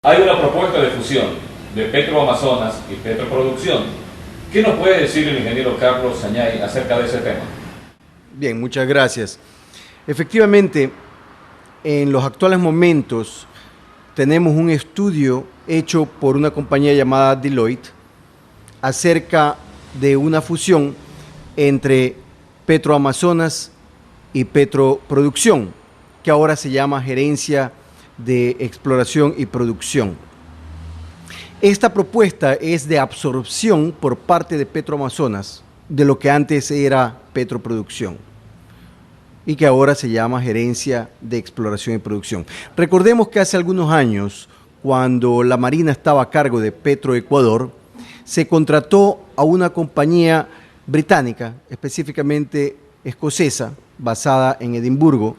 Hay una propuesta de fusión de Petroamazonas y Petroproducción. ¿Qué nos puede decir el ingeniero Carlos Sañay acerca de ese tema? Bien, muchas gracias. Efectivamente, en los actuales momentos tenemos un estudio hecho por una compañía llamada Deloitte acerca de una fusión entre Petroamazonas y Petroproducción, que ahora se llama Gerencia de Exploración y Producción. Esta propuesta es de absorción por parte de Petroamazonas de lo que antes era Petroproducción y que ahora se llama Gerencia de Exploración y Producción. Recordemos que hace algunos años, cuando la Marina estaba a cargo de Petroecuador, se contrató a una compañía británica, específicamente escocesa, basada en Edimburgo,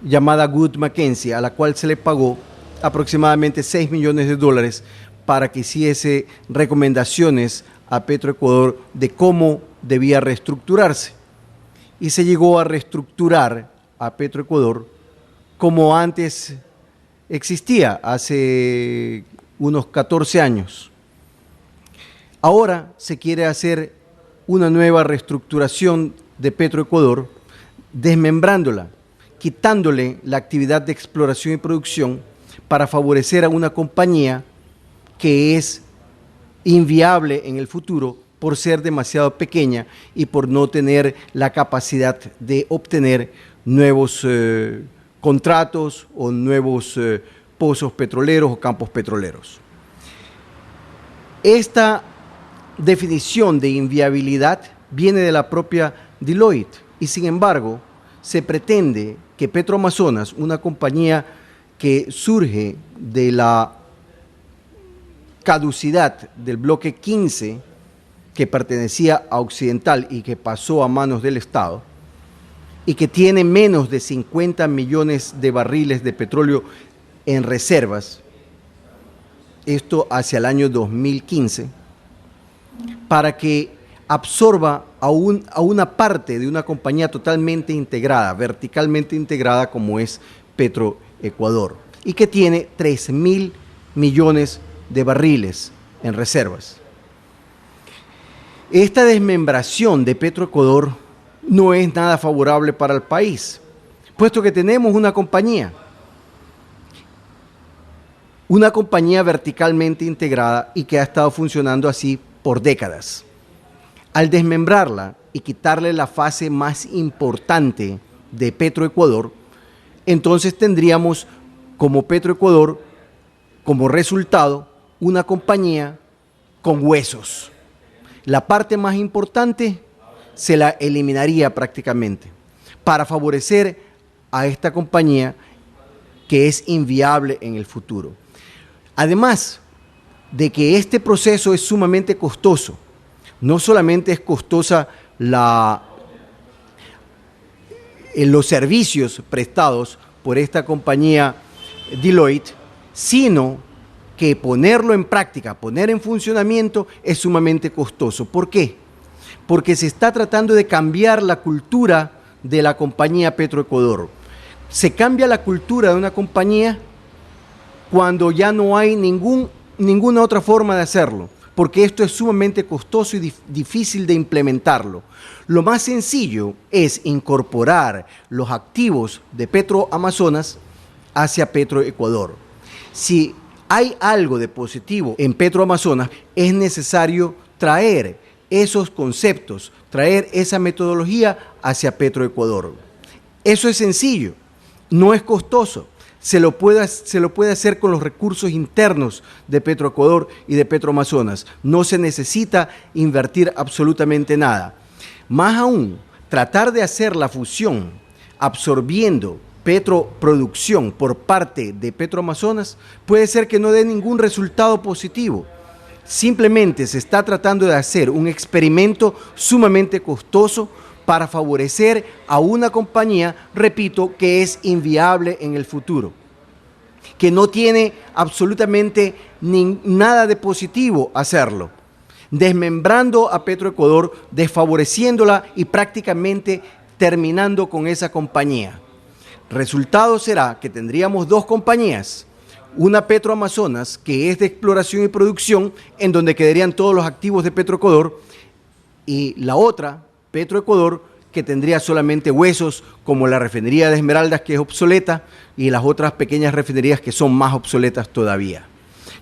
llamada Wood Mackenzie, a la cual se le pagó aproximadamente $6 millones para que hiciese recomendaciones a Petroecuador de cómo debía reestructurarse. Y se llegó a reestructurar a Petroecuador como antes existía, hace unos 14 años. Ahora se quiere hacer una nueva reestructuración de Petroecuador, desmembrándola, quitándole la actividad de exploración y producción para favorecer a una compañía que es inviable en el futuro por ser demasiado pequeña y por no tener la capacidad de obtener nuevos contratos o nuevos pozos petroleros o campos petroleros. Esta definición de inviabilidad viene de la propia Deloitte y, sin embargo, se pretende que Petroamazonas, una compañía que surge de la caducidad del bloque 15, que pertenecía a Occidental y que pasó a manos del Estado, y que tiene menos de 50 millones de barriles de petróleo en reservas, esto hacia el año 2015, para que absorba a una parte de una compañía totalmente integrada, verticalmente integrada como es Petroecuador, y que tiene 3.000 millones de barriles en reservas. Esta desmembración de Petroecuador no es nada favorable para el país, puesto que tenemos una compañía verticalmente integrada y que ha estado funcionando así por décadas. Al desmembrarla y quitarle la fase más importante de Petroecuador, entonces tendríamos como Petroecuador, como resultado, una compañía con huesos. La parte más importante se la eliminaría prácticamente para favorecer a esta compañía que es inviable en el futuro. Además de que este proceso es sumamente costoso, no solamente es costosa los servicios prestados por esta compañía Deloitte, sino que ponerlo en práctica, poner en funcionamiento es sumamente costoso. ¿Por qué? Porque se está tratando de cambiar la cultura de la compañía Petroecuador. Se cambia la cultura de una compañía cuando ya no hay ninguna otra forma de hacerlo, porque esto es sumamente costoso y difícil de implementarlo. Lo más sencillo es incorporar los activos de Petroamazonas hacia Petroecuador. Si hay algo de positivo en Petroamazonas, es necesario traer esos conceptos, traer esa metodología hacia Petroecuador. Eso es sencillo, no es costoso. Se lo puede hacer con los recursos internos de Petroecuador y de Petroamazonas. No se necesita invertir absolutamente nada. Más aún, tratar de hacer la fusión absorbiendo Petroproducción por parte de Petroamazonas puede ser que no dé ningún resultado positivo. Simplemente se está tratando de hacer un experimento sumamente costoso para favorecer a una compañía, repito, que es inviable en el futuro, que no tiene absolutamente nada de positivo hacerlo, desmembrando a Petroecuador, desfavoreciéndola y prácticamente terminando con esa compañía. Resultado será que tendríamos dos compañías, una Petroamazonas que es de exploración y producción, en donde quedarían todos los activos de Petroecuador, y la otra, Petroecuador, que tendría solamente huesos, como la refinería de Esmeraldas, que es obsoleta, y las otras pequeñas refinerías que son más obsoletas todavía.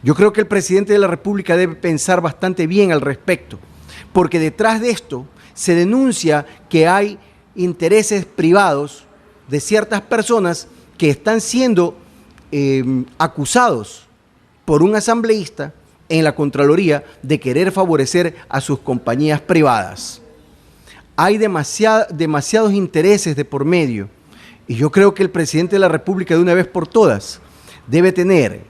Yo creo que el presidente de la República debe pensar bastante bien al respecto, porque detrás de esto se denuncia que hay intereses privados de ciertas personas que están siendo acusados por un asambleísta en la Contraloría de querer favorecer a sus compañías privadas. Hay demasiados intereses de por medio, y yo creo que el presidente de la República, de una vez por todas, debe tener,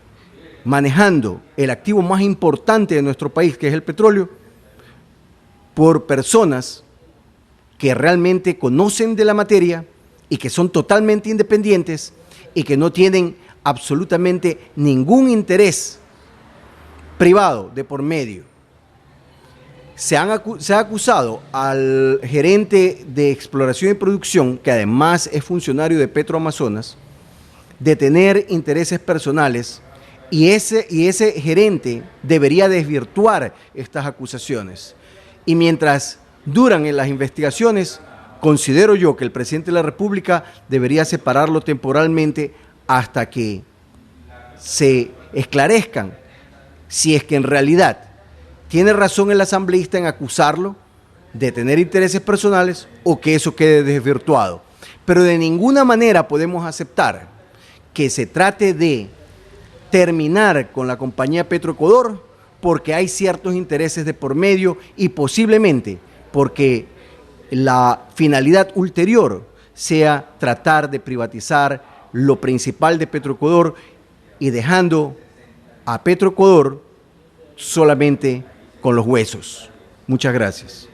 manejando el activo más importante de nuestro país, que es el petróleo, por personas que realmente conocen de la materia y que son totalmente independientes y que no tienen absolutamente ningún interés privado de por medio. Se ha acusado al gerente de exploración y producción, que además es funcionario de Petroamazonas, de tener intereses personales, y ese gerente debería desvirtuar estas acusaciones. Y mientras duran en las investigaciones, considero yo que el presidente de la República debería separarlo temporalmente hasta que se esclarezcan si es que en realidad tiene razón el asambleísta en acusarlo de tener intereses personales o que eso quede desvirtuado. Pero de ninguna manera podemos aceptar que se trate de terminar con la compañía Petroecuador porque hay ciertos intereses de por medio y posiblemente porque la finalidad ulterior sea tratar de privatizar lo principal de Petroecuador y dejando a Petroecuador solamente con los huesos. Muchas gracias.